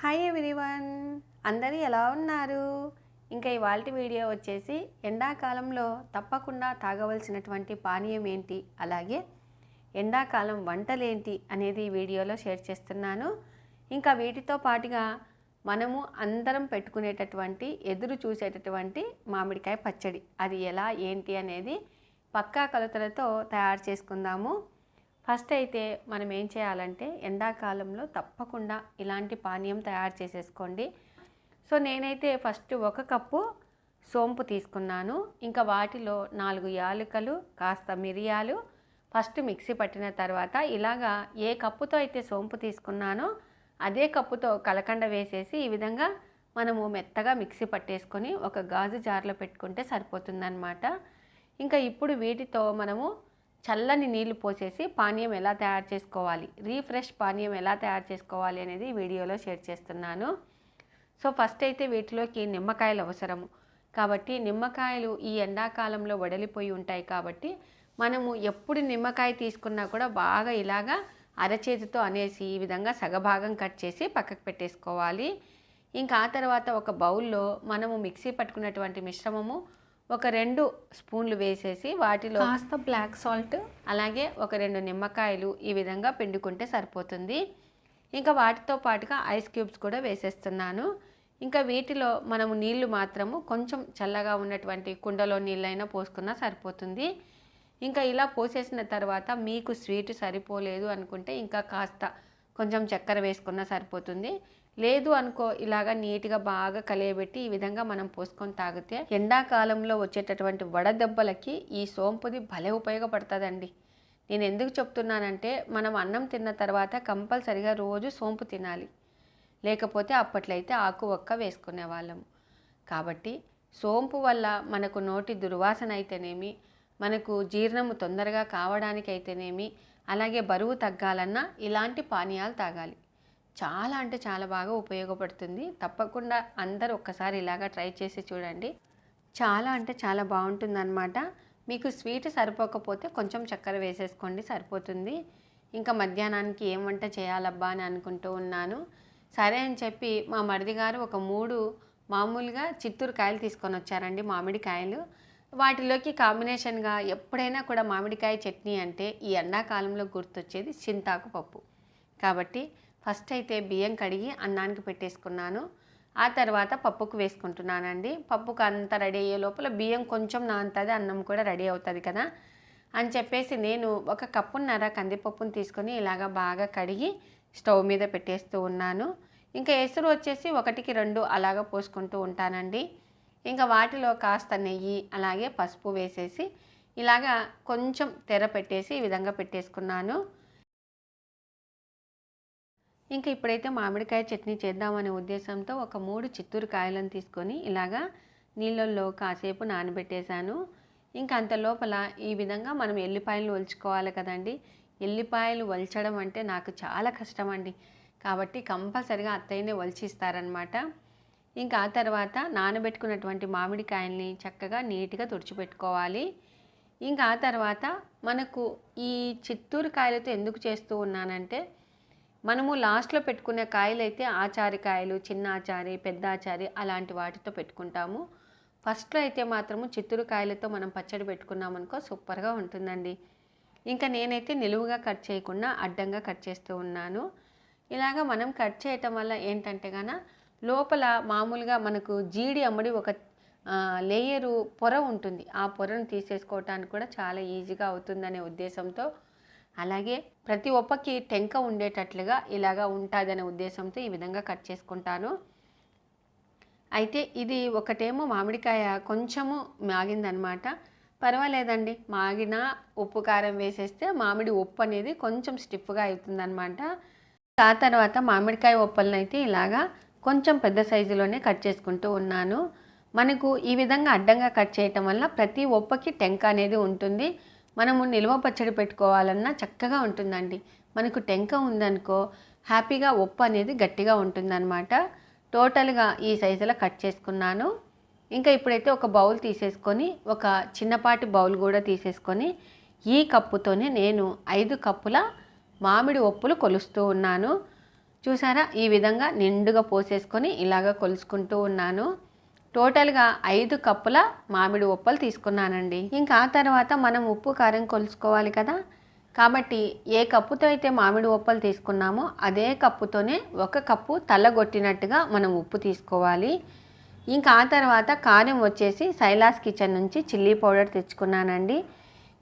Hi everyone, అందరూ ఎలా ఉన్నారు? ఇంకా ఇవాల్టి వీడియో వచ్చేసి ఎండాకాలంలో తప్పకుండా తాగవలసినటువంటి పానీయం ఏంటి, అలాగే ఎండాకాలం వంటలేంటి అనేది ఈ వీడియోలో షేర్ చేస్తున్నాను. ఇంకా వీటితో పాటుగా మనము అందరం పెట్టుకునేటటువంటి ఎదురు చూసేటటువంటి మామిడికాయ పచ్చడి, అది ఎలా ఏంటి అనేది పక్కా కొలతలతో తయారు చేసుకుందాము. ఫస్ట్ అయితే మనం ఏం చేయాలంటే ఎండాకాలంలో తప్పకుండా ఇలాంటి పానీయం తయారు చేసేసుకోండి. సో నేనైతే ఫస్ట్ 1 కప్పు సోంపు తీసుకున్నాను. ఇంకా వాటిలో 4 యాలకులు, కాస్త మిరియాలు ఫస్ట్ మిక్సీ పట్టిన తర్వాత ఇలాగా ఏ కప్పుతో అయితే సోంపు తీసుకున్నానో అదే కప్పుతో కలకండ వేసేసి ఈ విధంగా మనము మెత్తగా మిక్సీ పట్టేసుకొని ఒక గాజు జార్లో పెట్టుకుంటే సరిపోతుందన్నమాట. ఇంకా ఇప్పుడు వీటితో మనము చల్లని నీళ్లు పోసేసి పానీయం ఎలా తయారు చేసుకోవాలి, రీఫ్రెష్ పానీయం ఎలా తయారు చేసుకోవాలి అనేది వీడియోలో షేర్ చేస్తున్నాను. సో ఫస్ట్ అయితే వీటిలోకి నిమ్మకాయలు అవసరము కాబట్టి నిమ్మకాయలు ఈ ఎండాకాలంలో వడలిపోయి ఉంటాయి కాబట్టి మనము ఎప్పుడు నిమ్మకాయ తీసుకున్నా కూడా బాగా ఇలాగా అరచేతితో అనేసి ఈ విధంగా సగభాగం కట్ చేసి పక్కకు పెట్టేసుకోవాలి. ఇంకా ఆ తర్వాత ఒక బౌల్లో మనము మిక్సీ పట్టుకున్నటువంటి మిశ్రమము ఒక 2 స్పూన్లు వేసేసి వాటిలో కాస్త బ్లాక్ సాల్ట్ అలాగే ఒక 2 నిమ్మకాయలు ఈ విధంగా పిండుకుంటే సరిపోతుంది. ఇంకా వాటితో పాటుగా ఐస్ క్యూబ్స్ కూడా వేసేస్తున్నాను. ఇంకా వీటిలో మనము నీళ్లు మాత్రము కొంచెం చల్లగా ఉన్నటువంటి కుండలో నీళ్ళైనా పోసుకున్నా సరిపోతుంది. ఇంకా ఇలా పోసేసిన తర్వాత మీకు స్వీట్ సరిపోలేదు అనుకుంటే ఇంకా కాస్త కొంచెం చక్కెర వేసుకున్నా సరిపోతుంది. లేదు అనుకో ఇలాగా నీట్గా బాగా కలియబెట్టి ఈ విధంగా మనం పోసుకొని తాగితే ఎండాకాలంలో వచ్చేటటువంటి వడదెబ్బలకి ఈ సోంపుది భలే ఉపయోగపడుతుందండి. నేను ఎందుకు చెప్తున్నానంటే మనం అన్నం తిన్న తర్వాత కంపల్సరిగా రోజు సోంపు తినాలి, లేకపోతే అప్పట్లయితే ఆకు ఒక్క వేసుకునే వాళ్ళము. కాబట్టి సోంపు వల్ల మనకు నోటి దుర్వాసన అయితేనేమి, మనకు జీర్ణము తొందరగా కావడానికి అయితేనేమి, అలాగే బరువు తగ్గాలన్నా ఇలాంటి పానీయాలు తాగాలి. చాలా అంటే చాలా బాగా ఉపయోగపడుతుంది. తప్పకుండా అందరూ ఒక్కసారి ఇలాగా ట్రై చేసి చూడండి. చాలా అంటే చాలా బాగుంటుందన్నమాట. మీకు స్వీట్ సరిపోకపోతే కొంచెం చక్కెర వేసేసుకోండి, సరిపోతుంది. ఇంకా మధ్యాహ్నానికి ఏం వంట చేయాలబ్బా అని అనుకుంటూ ఉన్నాను. సరే అని చెప్పి మా మరిది గారు ఒక 3 మామూలుగా చిత్తూరు కాయలు తీసుకొని వచ్చారండి, మామిడికాయలు. వాటిలోకి కాంబినేషన్గా ఎప్పుడైనా కూడా మామిడికాయ చట్నీ అంటే ఈ ఎండాకాలంలో గుర్తొచ్చేది చింతాకు పప్పు. కాబట్టి ఫస్ట్ అయితే బియ్యం కడిగి అన్నానికి పెట్టేసుకున్నాను. ఆ తర్వాత పప్పుకు వేసుకుంటున్నానండి. పప్పుకు అంతా రెడీ అయ్యే లోపల బియ్యం కొంచెం నానుతుంది, అన్నం కూడా రెడీ అవుతుంది కదా అని చెప్పేసి నేను 1 కప్పున్నర కందిపప్పును తీసుకొని ఇలాగ బాగా కడిగి స్టవ్ మీద పెట్టేస్తూ ఉన్నాను. ఇంకా ఎసురు వచ్చేసి 1కి 2 అలాగ పోసుకుంటూ ఉంటానండి. ఇంకా వాటిలో కాస్త నెయ్యి అలాగే పసుపు వేసేసి ఇలాగా కొంచెం తెర పెట్టేసి ఈ విధంగా పెట్టేసుకున్నాను. ఇంకా ఇప్పుడైతే మామిడికాయ చట్నీ చేద్దామనే ఉద్దేశంతో ఒక 3 చిత్తూరు కాయలను తీసుకొని ఇలాగా నీళ్ళల్లో కాసేపు నానబెట్టేశాను. ఇంకా అంత లోపల ఈ విధంగా మనం ఎల్లిపాయలు ఒలుచుకోవాలి కదండి. ఎల్లిపాయలు ఒలచడం అంటే నాకు చాలా కష్టం అండి, కాబట్టి కంపల్సరిగా అత్తయ్యనే ఒలిచిస్తారనమాట. ఇంకా ఆ తర్వాత నానబెట్టుకున్నటువంటి మామిడికాయల్ని చక్కగా నీట్గా తుడిచిపెట్టుకోవాలి. ఇంకా ఆ తర్వాత మనకు ఈ చిత్తూరు కాయలతో ఎందుకు చేస్తూ ఉన్నానంటే మనము లాస్ట్లో పెట్టుకునే కాయలు అయితే ఆచారి కాయలు, చిన్న ఆచారి, పెద్ద ఆచారి అలాంటి వాటితో పెట్టుకుంటాము. ఫస్ట్లో అయితే మాత్రము చిత్తూరు కాయలతో మనం పచ్చడి పెట్టుకున్నామనుకో సూపర్గా ఉంటుందండి. ఇంకా నేనైతే నిలువుగా కట్ చేయకుండా అడ్డంగా కట్ చేస్తూ ఉన్నాను. ఇలాగా మనం కట్ చేయటం వల్ల ఏంటంటే గాన లోపల మామూలుగా మనకు జీడి అమ్మడి ఒక లేయరు పొర ఉంటుంది. ఆ పొరను తీసేసుకోవటానికి కూడా చాలా ఈజీగా అవుతుందనే ఉద్దేశంతో, అలాగే ప్రతి ఒక్కకి టెంక ఉండేటట్లుగా ఇలాగా ఉంటుందనే ఉద్దేశంతో ఈ విధంగా కట్ చేసుకుంటాను. అయితే ఇది ఒకటేమో మామిడికాయ కొంచెము మాగిందనమాట. పర్వాలేదండి, మాగిన ఉప్పు కారం వేసేస్తే మామిడి ఉప్పు అనేది కొంచెం స్టిఫ్గా అవుతుందన్నమాట. ఆ తర్వాత మామిడికాయ ఉప్పలను అయితే ఇలాగా కొంచెం పెద్ద సైజులోనే కట్ చేసుకుంటూ ఉన్నాను. మనకు ఈ విధంగా అడ్డంగా కట్ చేయటం వల్ల ప్రతి ఒప్పకి టెంక అనేది ఉంటుంది. మనము నిల్వ పచ్చడి పెట్టుకోవాలన్నా చక్కగా ఉంటుందండి. మనకు టెంక ఉందనుకో హ్యాపీగా ఉప్పు అనేది గట్టిగా ఉంటుందన్నమాట. టోటల్గా ఈ సైజులో కట్ చేసుకున్నాను. ఇంకా ఇప్పుడైతే ఒక బౌల్ తీసేసుకొని ఒక చిన్నపాటి బౌల్ కూడా తీసేసుకొని ఈ కప్పుతోనే నేను 5 కప్పుల మామిడి ఉప్పులు కొలుస్తూ ఉన్నాను. చూసారా, ఈ విధంగా నిండుగా పోసేసుకొని ఇలాగ కొలుసుకుంటూ ఉన్నాను. టోటల్గా 5 కప్పుల మామిడి ఉప్పలు తీసుకున్నానండి. ఇంకా ఆ తర్వాత మనం ఉప్పు కారం కొలుసుకోవాలి కదా, కాబట్టి ఏ కప్పుతో అయితే మామిడి ఉప్పలు తీసుకున్నామో అదే కప్పుతోనే 1 కప్పు తల్లగొట్టినట్టుగా మనం ఉప్పు తీసుకోవాలి. ఇంకా ఆ తర్వాత కారం వచ్చేసి సైలాస్ కిచెన్ నుంచి చిల్లీ పౌడర్ తెచ్చుకున్నానండి.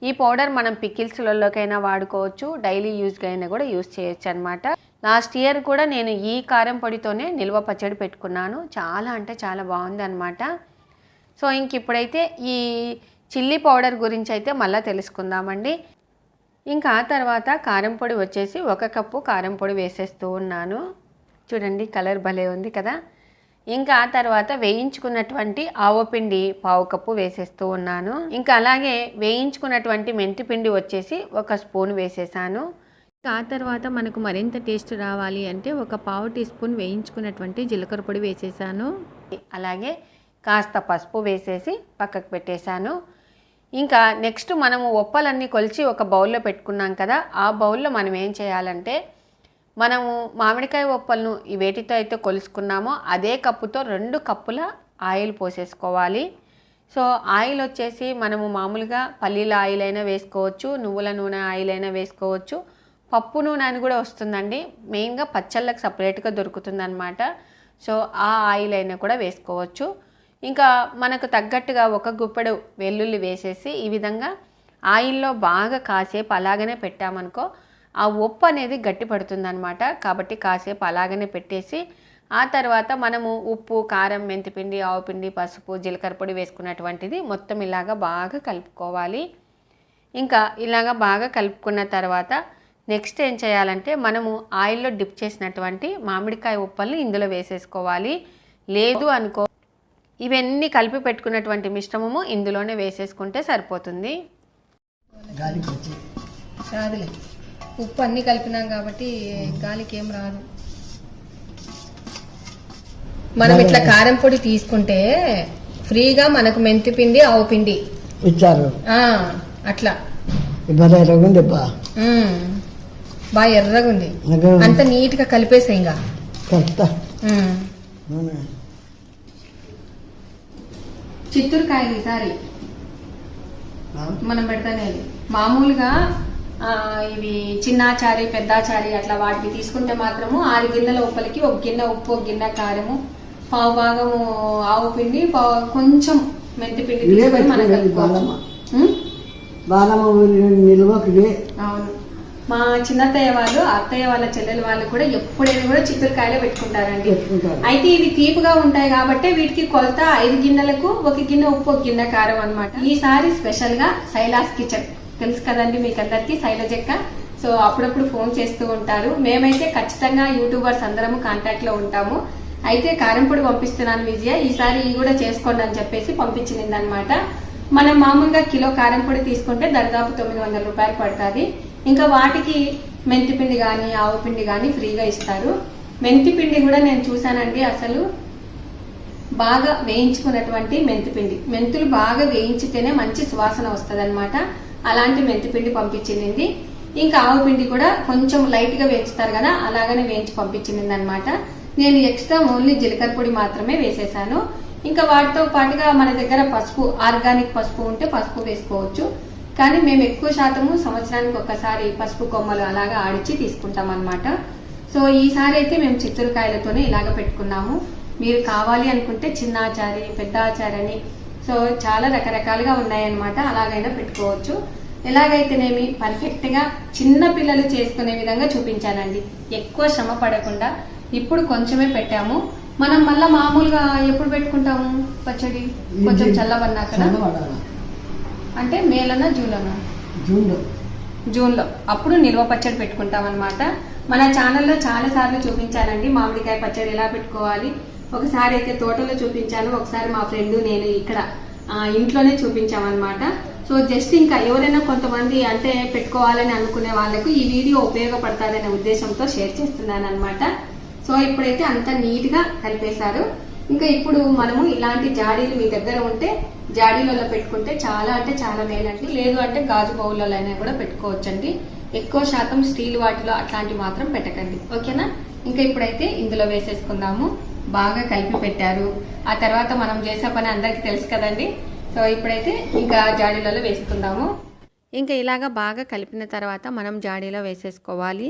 ఈ పౌడర్ మనం పికిల్స్లలోకైనా వాడుకోవచ్చు, డైలీ యూజ్గా అయినా కూడా యూజ్ చేయొచ్చు అనమాట. లాస్ట్ ఇయర్ కూడా నేను ఈ కారం పొడితోనే నిల్వ పచ్చడి పెట్టుకున్నాను. చాలా అంటే చాలా బాగుంది అనమాట. సో ఇంక ఇప్పుడైతే ఈ చిల్లీ పౌడర్ గురించి అయితే మళ్ళీ తెలుసుకుందామండి. ఇంకా ఆ తర్వాత కారం పొడి వచ్చేసి 1 కప్పు కారం పొడి వేసేస్తూ ఉన్నాను. చూడండి, కలర్ భలే ఉంది కదా. ఇంకా ఆ తర్వాత వేయించుకున్నటువంటి ఆవపిండి 1/2 కప్పు వేసేస్తూ ఉన్నాను. ఇంకా అలాగే వేయించుకున్నటువంటి మెంతిపిండి వచ్చేసి 1 స్పూన్ వేసేసాను. ఆ తర్వాత మనకు మరింత టేస్ట్ రావాలి అంటే 1/4 టీ స్పూన్ వేయించుకున్నటువంటి జీలకర్ర పొడి వేసేసాను. అలాగే కాస్త పసుపు వేసేసి పక్కకు పెట్టేశాను. ఇంకా నెక్స్ట్ మనము ఉప్పలన్నీ కొలిచి ఒక బౌల్లో పెట్టుకున్నాం కదా, ఆ బౌల్లో మనం ఏం చేయాలంటే మనము మామిడికాయ ఉప్పలను వేటితో అయితే కొలుసుకున్నామో అదే కప్పుతో 2 కప్పుల ఆయిల్ పోసేసుకోవాలి. సో ఆయిల్ వచ్చేసి మనము మామూలుగా పల్లీల ఆయిల్ అయినా వేసుకోవచ్చు, నువ్వుల నూనె ఆయిల్ అయినా వేసుకోవచ్చు, పప్పు నూనె అని కూడా వస్తుందండి. మెయిన్గా పచ్చళ్ళకి సపరేట్గా దొరుకుతుందన్నమాట. సో ఆ ఆయిల్ అయినా కూడా వేసుకోవచ్చు. ఇంకా మనకు తగ్గట్టుగా 1 గుప్పెడు వెల్లుల్లి వేసేసి ఈ విధంగా ఆయిల్లో బాగా కాసేపు అలాగనే పెట్టామనుకో ఆ ఉప్పు అనేది గట్టి పడుతుందన్నమాట. కాబట్టి కాసేపు అలాగనే పెట్టేసి ఆ తర్వాత మనము ఉప్పు, కారం, మెంతిపిండి, ఆవుపిండి, పసుపు, జీలకర్ర పొడి వేసుకున్నటువంటిది మొత్తం ఇలాగా బాగా కలుపుకోవాలి. ఇంకా ఇలాగా బాగా కలుపుకున్న తర్వాత నెక్స్ట్ ఏం చేయాలంటే మనము ఆయిల్లో డిప్ చేసినటువంటి మామిడికాయ ఉప్పల్ని ఇందులో వేసేసుకోవాలి. లేదు అనుకో ఇవన్నీ కలిపి పెట్టుకున్నటువంటి మిశ్రమము ఇందులోనే వేసేసుకుంటే సరిపోతుంది. రాదులే, ఉప్పు అన్నీ కలిపినాం కాబట్టి గాలికి ఏం రాదు. మనం ఇట్లా కారం పొడి తీసుకుంటే ఫ్రీగా మనకు మెంతి పిండి, ఆవు పిండి ఇచ్చారు. అట్లా బాగా ఎర్రగా ఉంది. అంత నీట్ గా కలిపేసా. ఇంకా చిత్తూరు కాయలు ఈసారి మనం పెడతానే మామూలుగా ఇవి చిన్నాచారి, పెద్దాచారి అట్లా వాటిని తీసుకుంటే మాత్రము 6 గిన్నెల ఉప్పలకి 1 గిన్నె ఉప్పు, 1 గిన్నె కారము, 1/2 భాగము ఆవు పిండి, కొంచెం మెంతి పిండి తీసుకొని మనం కలుపుకోవాలి. అవును, మా చిన్నత్తయ్య వాళ్ళు, అత్తయ్య వాళ్ళ చెల్లెల వాళ్ళు కూడా ఎప్పుడైనా కూడా చిత్తూరుకాయలే పెట్టుకుంటారండి. అయితే ఇవి తీపుగా ఉంటాయి కాబట్టి వీటికి కొలత 5 గిన్నెలకు 1 గిన్నె ఉప్పు, 1 గిన్నె కారం అనమాట. ఈసారి స్పెషల్ గా సైలాస్ కిచెన్ తెలుసు కదండి మీకు అందరికి, శైలజక్క. సో అప్పుడప్పుడు ఫోన్ చేస్తూ ఉంటారు. మేమైతే ఖచ్చితంగా యూట్యూబర్స్ అందరము కాంటాక్ట్ లో ఉంటాము. అయితే కారం పొడి పంపిస్తున్నాను విజయ, ఈసారి ఇవి కూడా చేసుకోండి అని చెప్పేసి పంపించింది అనమాట. మనం మామూలుగా కిలో కారం పొడి తీసుకుంటే దాదాపు 900 రూపాయలు పడుతుంది. ఇంకా వాటికి మెంతిపిండి కానీ ఆవు పిండి కానీ ఫ్రీగా ఇస్తారు. మెంతిపిండి కూడా నేను చూసానండి, అసలు బాగా వేయించుకున్నటువంటి మెంతిపిండి, మెంతులు బాగా వేయించితేనే మంచి సువాసన వస్తుంది అనమాట. అలాంటి మెంతిపిండి పంపించింది. ఇంకా ఆవు పిండి కూడా కొంచెం లైట్ గా వేయించుతారు కదా, అలాగనే వేయించి పంపించింది అనమాట. నేను ఎక్స్ట్రా ఓన్లీ జీలకర్ర పొడి మాత్రమే వేసేసాను. ఇంకా వాటితో పాటుగా మన దగ్గర పసుపు, ఆర్గానిక్ పసుపు ఉంటే పసుపు వేసుకోవచ్చు. కానీ మేము ఎక్కువ శాతము సంవత్సరానికి ఒక్కసారి పసుపు కొమ్మలు అలాగా ఆడిచి తీసుకుంటాం అనమాట. సో ఈసారి అయితే మేము చిత్తూరుకాయలతోనే ఇలాగ పెట్టుకున్నాము. మీరు కావాలి అనుకుంటే చిన్న ఆచారి, పెద్ద ఆచారి అని సో చాలా రకరకాలుగా ఉన్నాయన్నమాట, అలాగైనా పెట్టుకోవచ్చు. ఎలాగైతేనేమి పర్ఫెక్ట్ గా చిన్న పిల్లలు చేసుకునే విధంగా చూపించానండి, ఎక్కువ శ్రమ పడకుండా. ఇప్పుడు కొంచెమే పెట్టాము. మనం మళ్ళా మామూలుగా ఎప్పుడు పెట్టుకుంటాము పచ్చడి? కొంచెం చల్లబన్నాక, అంటే మేలనా జూన్లోనా? జూన్లో అప్పుడు నిల్వ పచ్చడి పెట్టుకుంటాం అనమాట. మన ఛానల్లో చాలా సార్లు చూపించానండి మామిడికాయ పచ్చడి ఎలా పెట్టుకోవాలి. ఒకసారి అయితే తోటలో చూపించాను, ఒకసారి మా ఫ్రెండ్ నేను ఇక్కడ ఇంట్లోనే చూపించామన్నమాట. సో జస్ట్ ఇంకా ఎవరైనా కొంతమంది అంటే పెట్టుకోవాలని అనుకునే వాళ్ళకు ఈ వీడియో ఉపయోగపడతాదనే ఉద్దేశంతో షేర్ చేస్తున్నాను అనమాట. సో ఇప్పుడైతే అంతా నీట్ గా కలిపేశారు. ఇంకా ఇప్పుడు మనము ఇలాంటి జాడీలు మీ దగ్గర ఉంటే జాడీలలో పెట్టుకుంటే చాలా అంటే చాలా మేలండి. లేదు అంటే గాజు బౌల్లో అయినా కూడా పెట్టుకోవచ్చండి. ఎక్కువ శాతం స్టీల్ వాటిలో అట్లాంటివి మాత్రం పెట్టకండి, ఓకేనా? ఇంకా ఇప్పుడైతే ఇందులో వేసేసుకుందాము. బాగా కలిపి పెట్టారు. ఆ తర్వాత మనం చేసే పని అందరికీ తెలుసు కదండి. సో ఇప్పుడైతే ఇంకా జాడీలలో వేసుకుందాము. ఇంకా ఇలాగా బాగా కలిపిన తర్వాత మనం జాడీలో వేసేసుకోవాలి.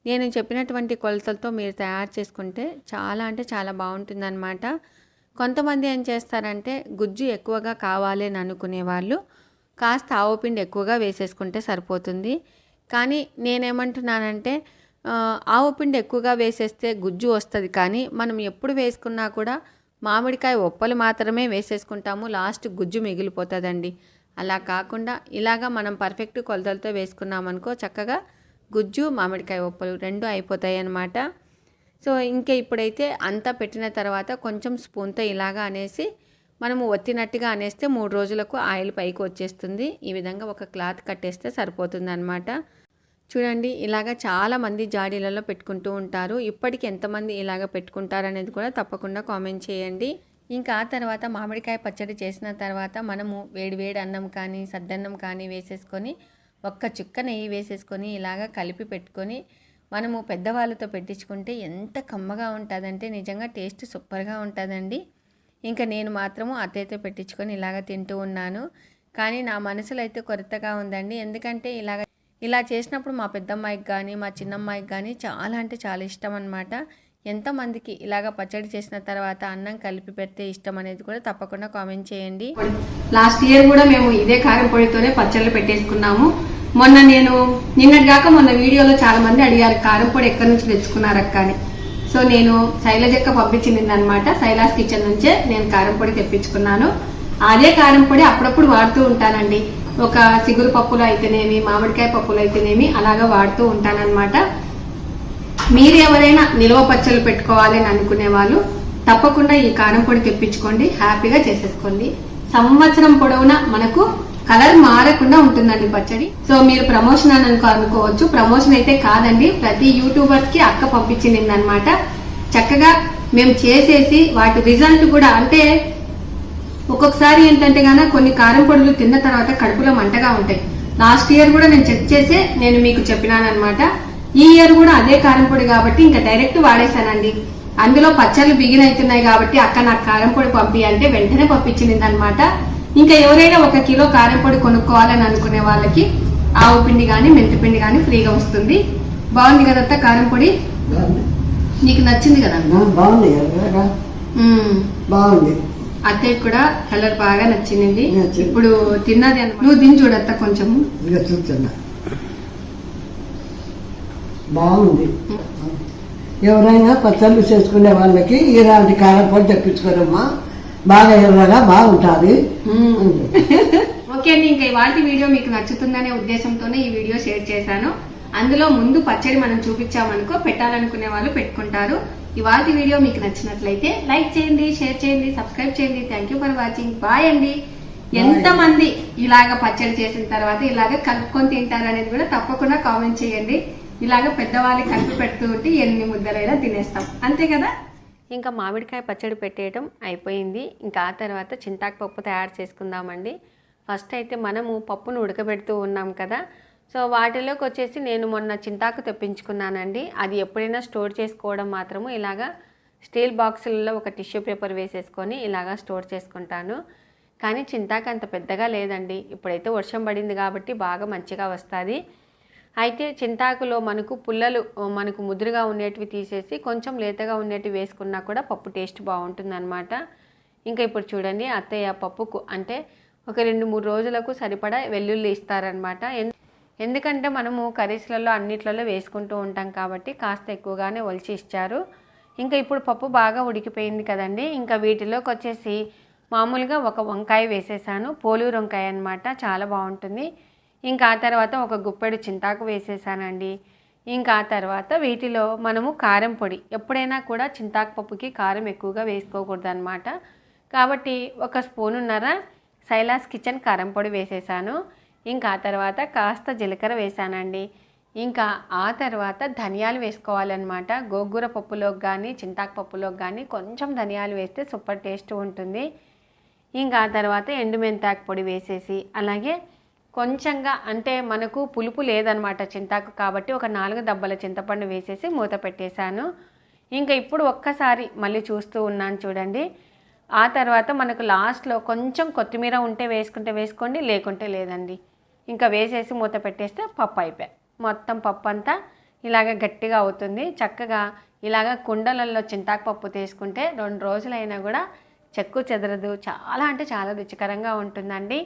నేను చెప్పినటువంటి కొలతలతో మీరు తయారు చేసుకుంటే చాలా అంటే చాలా బాగుంటుందన్నమాట. కొంతమంది ఏం చేస్తారంటే గుజ్జు ఎక్కువగా కావాలి అని అనుకునే వాళ్ళు కాస్త ఆవు పిండి ఎక్కువగా వేసేసుకుంటే సరిపోతుంది. కానీ నేనేమంటున్నానంటే ఆవు పిండి ఎక్కువగా వేసేస్తే గుజ్జు వస్తుంది, కానీ మనం ఎప్పుడు వేసుకున్నా కూడా మామిడికాయ ఒప్పలు మాత్రమే వేసేసుకుంటాము, లాస్ట్ గుజ్జు మిగిలిపోతుందండి. అలా కాకుండా ఇలాగా మనం పర్ఫెక్ట్ కొలతలతో వేసుకున్నామనుకో చక్కగా గుజ్జు మామిడికాయ ఒప్పలు రెండు అయిపోతాయి అన్నమాట. సో ఇంకా ఇప్పుడైతే అంతా పెట్టిన తర్వాత కొంచెం స్పూన్తో ఇలాగా అనేసి మనము ఒత్తినట్టుగా అనేస్తే 3 రోజులకు ఆయిల్ పైకి వచ్చేస్తుంది. ఈ విధంగా ఒక క్లాత్ కట్టేస్తే సరిపోతుంది అన్నమాట. చూడండి ఇలాగ చాలామంది జాడీలలో పెట్టుకుంటూ ఉంటారు. ఇప్పటికి ఎంతమంది ఇలాగ పెట్టుకుంటారనేది కూడా తప్పకుండా కామెంట్ చేయండి. ఇంకా ఆ తర్వాత మామిడికాయ పచ్చడి చేసిన తర్వాత మనము వేడివేడి అన్నం కానీ సద్దన్నం కానీ వేసేసుకొని ఒక్క చుక్క నెయ్యి వేసేసుకొని ఇలాగ కలిపి పెట్టుకొని మనము పెద్దవాళ్ళతో పెట్టించుకుంటే ఎంత కమ్మగా ఉంటుందంటే నిజంగా టేస్ట్ సూపర్గా ఉంటుందండి. ఇంకా నేను మాత్రము అత్తయ్యతో పెట్టించుకొని ఇలాగ తింటూ ఉన్నాను. కానీ నా మనసులో అయితే కొరతగా ఉందండి. ఎందుకంటే ఇలా చేసినప్పుడు మా పెద్దమ్మాయికి కానీ మా చిన్నమ్మాయికి కానీ చాలా అంటే చాలా ఇష్టం అన్నమాట. ఎంతమందికి ఇలాగ పచ్చడి చేసిన తర్వాత అన్నం కలిపి పెడితే ఇష్టం అనేది కూడా తప్పకుండా కామెంట్ చేయండి. లాస్ట్ ఇయర్ కూడా మేము ఇదే కారం పొడితోనే పచ్చళ్ళు పెట్టేసుకున్నాము. మొన్న వీడియోలో చాలా మంది అడిగారు కారం పొడి ఎక్కడి నుంచి తెచ్చుకున్నారక్క అని. సో నేను శైలజక్క పంపించింది అనమాట. శైలాస్ కిచెన్ నుంచే నేను కారం పొడి తెప్పించుకున్నాను. అదే కారం పొడి అప్పుడప్పుడు వాడుతూ ఉంటానండి. ఒక సిగురు పప్పులు అయితేనేమి మామిడికాయ పప్పులు అయితేనేమి అలాగా వాడుతూ ఉంటానన్నమాట. మీరు ఎవరైనా నిల్వ పచ్చళ్ళు పెట్టుకోవాలి అని అనుకునే వాళ్ళు తప్పకుండా ఈ కారం పొడి తెప్పించుకోండి, హ్యాపీగా చేసేసుకోండి. సంవత్సరం పొడవునా మనకు కలర్ మారకుండా ఉంటుందండి పచ్చడి. సో మీరు ప్రమోషన్ అని అనుకోవచ్చు, ప్రమోషన్ అయితే కాదండి. ప్రతి యూట్యూబర్స్ కి అక్క పంపించింది అనమాట. చక్కగా మేము చేసేసి వాటి రిజల్ట్ కూడా అంటే ఒక్కొక్కసారి ఏంటంటే గాన కొన్ని కారం పొడులు తిన్న తర్వాత కడుపులో మంటగా ఉంటాయి. లాస్ట్ ఇయర్ కూడా నేను చెక్ చేసే నేను మీకు చెప్పినాను అనమాట. ఈ ఇయర్ కూడా అదే కారం పొడి కాబట్టి ఇంకా డైరెక్ట్ వాడేశానండి. అందులో పచ్చళ్ళు బిగిన్ అవుతున్నాయి కాబట్టి అక్క నాకు కారం పొడి పంపి అంటే వెంటనే పంపించింది అనమాట. ఇంకా ఎవరైనా 1 కిలో కారం పొడి కొనుక్కోవాలని అనుకునే వాళ్ళకి ఆవు పిండి గాని మెంతి పిండి గాని ఫ్రీగా వస్తుంది. బాగుంది కదా కారం పొడి? నీకు నచ్చింది కదా? బాగుంది. అత్తయ్య కూడా కలర్ బాగా నచ్చింది. ఇప్పుడు తిన్నది నువ్వు తిని చూడత్త కొంచెం. చూస్తున్నా బాగుంది. ఎవరైనా పచ్చళ్ళు చేసుకునే వాళ్ళకి ఇలాంటి కారం పొడి తెప్పించుకోరమ్మా, బాగా ఎర్రగా బాగుంటుంది. ఓకే అండి, ఇంకా ఇవాళ వీడియో మీకు నచ్చుతుందనే ఉద్దేశంతోనే ఈ వీడియో షేర్ చేశాను. అందులో ముందు పచ్చడి మనం చూపించామనుకో పెట్టాలనుకునే వాళ్ళు పెట్టుకుంటారు. ఇవాళ వీడియో మీకు నచ్చినట్లయితే లైక్ చేయండి, షేర్ చేయండి, సబ్స్క్రైబ్ చేయండి. Thank you for watching. Bye అండి. ఎంతమంది ఇలాగ పచ్చడి చేసిన తర్వాత ఇలాగ కలుపుకొని తింటారు అనేది కూడా తప్పకుండా కామెంట్ చేయండి. ఇలాగ పెద్దవాళ్ళకి కలిపి పెడుతూ ఉంటే ఎన్ని ముద్దలైనా తినేస్తాం, అంతే కదా. ఇంకా మామిడికాయ పచ్చడి పెట్టేయటం అయిపోయింది. ఇంకా ఆ తర్వాత చింతాకు పప్పు తయారు చేసుకుందామండి. ఫస్ట్ అయితే మనము పప్పును ఉడకబెడుతూ ఉన్నాం కదా, సో వాటిలోకి వచ్చేసి నేను మొన్న చింతాకు తెప్పించుకున్నానండి. అది ఎప్పుడైనా స్టోర్ చేసుకోవడం మాత్రము ఇలాగా స్టీల్ బాక్సులలో ఒక టిష్యూ పేపర్ వేసేసుకొని ఇలాగా స్టోర్ చేసుకుంటాను. కానీ చింతాకు అంత పెద్దగా లేదండి. ఇప్పుడైతే వర్షం పడింది కాబట్టి బాగా మంచిగా వస్తుంది. అయితే చింతాకులో మనకు పుల్లలు మనకు ముదురుగా ఉండేటివి తీసేసి కొంచెం లేతగా ఉండేటివి వేసుకున్నా కూడా పప్పు టేస్ట్ బాగుంటుందన్నమాట. ఇంకా ఇప్పుడు చూడండి అత్తయ్య పప్పుకు అంటే ఒక 2-3 రోజులకు సరిపడా వెల్లుల్లి ఇస్తారనమాట. ఎందుకంటే మనము కర్రీస్లలో అన్నిట్లలో వేసుకుంటూ ఉంటాం కాబట్టి కాస్త ఎక్కువగానే ఒలిచి ఇచ్చారు. ఇంకా ఇప్పుడు పప్పు బాగా ఉడికిపోయింది కదండి. ఇంకా వీటిలోకి వచ్చేసి మామూలుగా ఒక వంకాయ వేసేసాను, పోలూరు వంకాయ అనమాట, చాలా బాగుంటుంది. ఇంకా ఆ తర్వాత ఒక గుప్పెడు చింతాకు వేసేసానండి. ఇంకా ఆ తర్వాత వీటిలో మనము కారం పొడి, ఎప్పుడైనా కూడా చింతాకు పప్పుకి కారం ఎక్కువగా వేసుకోకూడదు అనమాట. కాబట్టి 1 స్పూనున్నర శైలాస్ కిచెన్ కారం పొడి వేసేసాను. ఇంకా ఆ తర్వాత కాస్త జీలకర్ర వేసానండి. ఇంకా ఆ తర్వాత ధనియాలు వేసుకోవాలన్నమాట. గోంగూర పప్పులోకి కానీ చింతాకు పప్పులోకి కానీ కొంచెం ధనియాలు వేస్తే సూపర్ టేస్ట్ ఉంటుంది. ఇంకా ఆ తర్వాత ఎండుమెంతాకు పొడి వేసేసి అలాగే కొంచెంగా అంటే మనకు పులుపు లేదనమాట చింతాకు కాబట్టి ఒక 4 దబ్బల చింతపండు వేసేసి మూత పెట్టేశాను. ఇంకా ఇప్పుడు ఒక్కసారి మళ్ళీ చూస్తూ ఉన్నాను చూడండి. ఆ తర్వాత మనకు లాస్ట్లో కొంచెం కొత్తిమీర ఉంటే వేసుకుంటే వేసుకోండి, లేకుంటే లేదండి. ఇంకా వేసేసి మూత పెట్టేస్తే పప్పు అయిపోయి మొత్తం పప్పు అంతా ఇలాగ గట్టిగా అవుతుంది. చక్కగా ఇలాగ కుండలలో చింతాకు పప్పు తీసుకుంటే 2 రోజులైనా కూడా చెక్కు చెదరదు. చాలా అంటే చాలా రుచికరంగా ఉంటుందండి.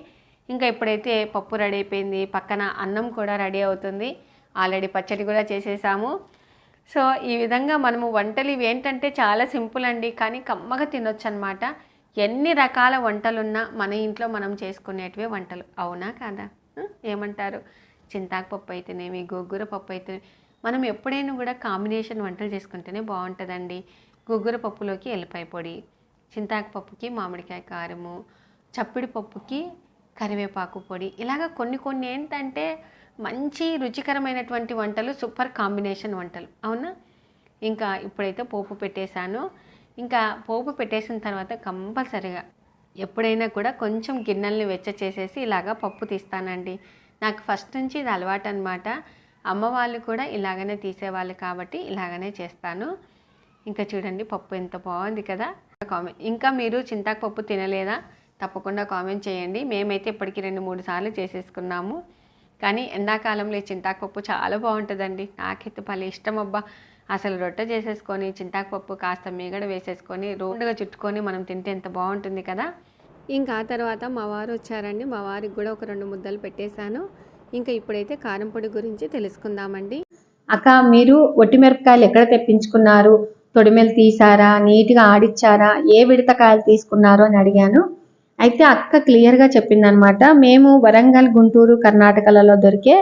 ఇంకా ఇప్పుడైతే పప్పు రెడీ అయిపోయింది, పక్కన అన్నం కూడా రెడీ అవుతుంది. ఆల్రెడీ పచ్చడి కూడా చేసేసాము. సో ఈ విధంగా మనము వంటలు ఇవి ఏంటంటే చాలా సింపుల్ అండి, కానీ కమ్మగా తినొచ్చు అనమాట. ఎన్ని రకాల వంటలున్నా మన ఇంట్లో మనం చేసుకునేటివే వంటలు, అవునా కాదా? ఏమంటారు? చింతాకు పప్పు అయితేనేమి, గోంగూర పప్పు అయితే మనం ఎప్పుడైనా కూడా కాంబినేషన్ వంటలు చేసుకుంటేనే బాగుంటుందండి. గోంగూర పప్పులోకి ఎల్లిపాయ పొడి, చింతాకు పప్పుకి మామిడికాయ కారము, చప్పిడి పప్పుకి కరివేపాకు పొడి, ఇలాగ కొన్ని కొన్ని ఏంటంటే మంచి రుచికరమైనటువంటి వంటలు, సూపర్ కాంబినేషన్ వంటలు, అవునా? ఇంకా ఇప్పుడైతే పోపు పెట్టేశాను. ఇంకా పోపు పెట్టేసిన తర్వాత కంపల్సరిగా ఎప్పుడైనా కూడా కొంచెం గిన్నెల్ని వెచ్చ చేసేసి ఇలాగా పప్పు తీస్తానండి. నాకు ఫస్ట్ నుంచి ఇది అలవాటు అనమాట. అమ్మ వాళ్ళు కూడా ఇలాగనే తీసేవాళ్ళు కాబట్టి ఇలాగనే చేస్తాను. ఇంకా చూడండి పప్పు ఎంత బాగుంది కదా. ఇంకా మీరు చింతాకు పప్పు తినలేదా? తప్పకుండా కామెంట్ చేయండి. మేమైతే ఇప్పటికి 2-3 సార్లు చేసేసుకున్నాము. కానీ ఎండాకాలంలో ఈ చింతాకు పప్పు చాలా బాగుంటుందండి. నాకైతే భలే ఇష్టం అబ్బా. అసలు రొట్టె చేసేసుకొని చింతాకు పప్పు కాస్త మీగడ వేసేసుకొని రౌండ్గా చుట్టుకొని మనం తింటే ఎంత బాగుంటుంది కదా. ఇంకా ఆ తర్వాత మా వారు వచ్చారండి. మా వారికి కూడా ఒక 2 ముద్దలు పెట్టేశాను. ఇంకా ఇప్పుడైతే కారం పొడి గురించి తెలుసుకుందామండి. అక్క, మీరు ఒట్టిమిరపకాయలు ఎక్కడ తెప్పించుకున్నారు? తొడిమెలు తీసారా? నీట్గా ఆడిచ్చారా? ఏ విడతకాయలు తీసుకున్నారు అని అడిగాను. అయితే అక్క క్లియర్గా చెప్పిందనమాట. మేము వరంగల్, గుంటూరు, కర్ణాటకలలో దొరికే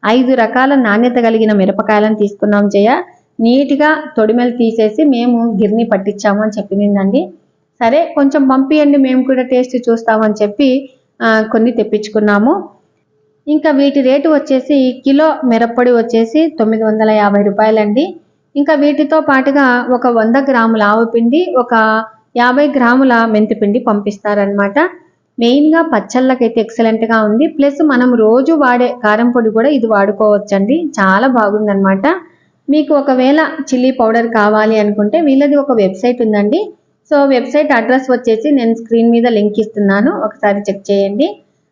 5 రకాల నాణ్యత కలిగిన మిరపకాయలను తీసుకున్నాం జయ. నీట్గా తొడిమెలు తీసేసి మేము గిర్ని పట్టించాము అని చెప్పిందండి. సరే కొంచెం పంపియండి, మేము కూడా టేస్ట్ చూస్తామని చెప్పి కొన్ని తెప్పించుకున్నాము. ఇంకా వీటి రేటు వచ్చేసి కిలో మిరప్పొడి వచ్చేసి 950 రూపాయలండి. ఇంకా వీటితో పాటుగా ఒక 100 గ్రాముల ఆవుపిండి, ఒక 50 గ్రాముల మెంతిపిండి పంపిస్తారనమాట. మెయిన్గా పచ్చళ్ళకైతే ఎక్సలెంట్గా ఉంది. ప్లస్ మనం రోజు వాడే కారం పొడి కూడా ఇది వాడుకోవచ్చండి, చాలా బాగుందనమాట. మీకు ఒకవేళ చిల్లీ పౌడర్ కావాలి అనుకుంటే వీళ్ళది ఒక వెబ్సైట్ ఉందండి. సో వెబ్సైట్ అడ్రస్ వచ్చేసి నేను స్క్రీన్ మీద లింక్ ఇస్తున్నాను, ఒకసారి చెక్ చేయండి.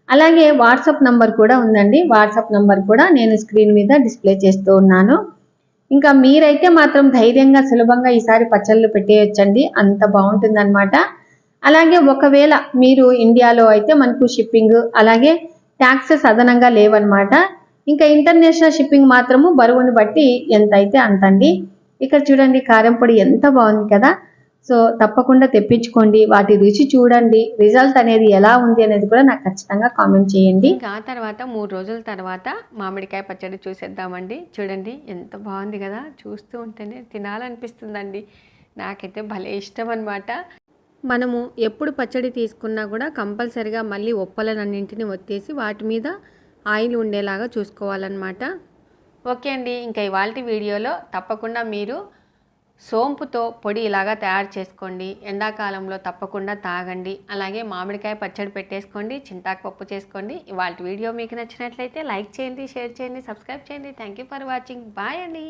అలాగే వాట్సాప్ నంబర్ కూడా ఉందండి. వాట్సాప్ నంబర్ కూడా నేను స్క్రీన్ మీద డిస్ప్లే చేస్తూ ఉన్నాను. ఇంకా మీరైతే మాత్రం ధైర్యంగా సులభంగా ఈసారి పచ్చళ్ళు పెట్టేయచ్చండి, అంత బాగుంటుందన్నమాట. అలాగే ఒకవేళ మీరు ఇండియాలో అయితే మనకు షిప్పింగ్ అలాగే ట్యాక్సెస్ అదనంగా లేవన్నమాట. ఇంకా ఇంటర్నేషనల్ షిప్పింగ్ మాత్రము బరువుని బట్టి ఎంత అయితే అంతండి. ఇక్కడ చూడండి కారం పొడి ఎంత బాగుంది కదా. సో తప్పకుండా తెప్పించుకోండి, వాటి రుచి చూడండి, రిజల్ట్ అనేది ఎలా ఉంది అనేది కూడా నాకు ఖచ్చితంగా కామెంట్ చేయండి. ఇంకా ఆ తర్వాత 3 రోజుల తర్వాత మామిడికాయ పచ్చడి చూసేద్దామండి. చూడండి ఎంత బాగుంది కదా, చూస్తూ ఉంటేనే తినాలనిపిస్తుందండి. నాకైతే భలే ఇష్టం అనమాట. మనము ఎప్పుడు పచ్చడి తీసుకున్నా కూడా కంపల్సరిగా మళ్ళీ ఒప్పలనన్నింటిని ఒత్తేసి వాటి మీద ఆయిల్ ఉండేలాగా చూసుకోవాలన్నమాట. ఓకే అండి, ఇంకా ఇవాల్టి వీడియోలో తప్పకుండా మీరు సోంపుతో పొడి ఇలాగా తయారు చేసుకోండి. ఎండాకాలంలో తప్పకుండా తాగండి. అలాగే మామిడికాయ పచ్చడి పెట్టేసుకోండి, చింతాకు పప్పు చేసుకోండి. ఇవాల్టి వీడియో మీకు నచ్చినట్లయితే లైక్ చేయండి, షేర్ చేయండి, సబ్స్క్రైబ్ చేయండి. Thank you for watching. Bye అండి.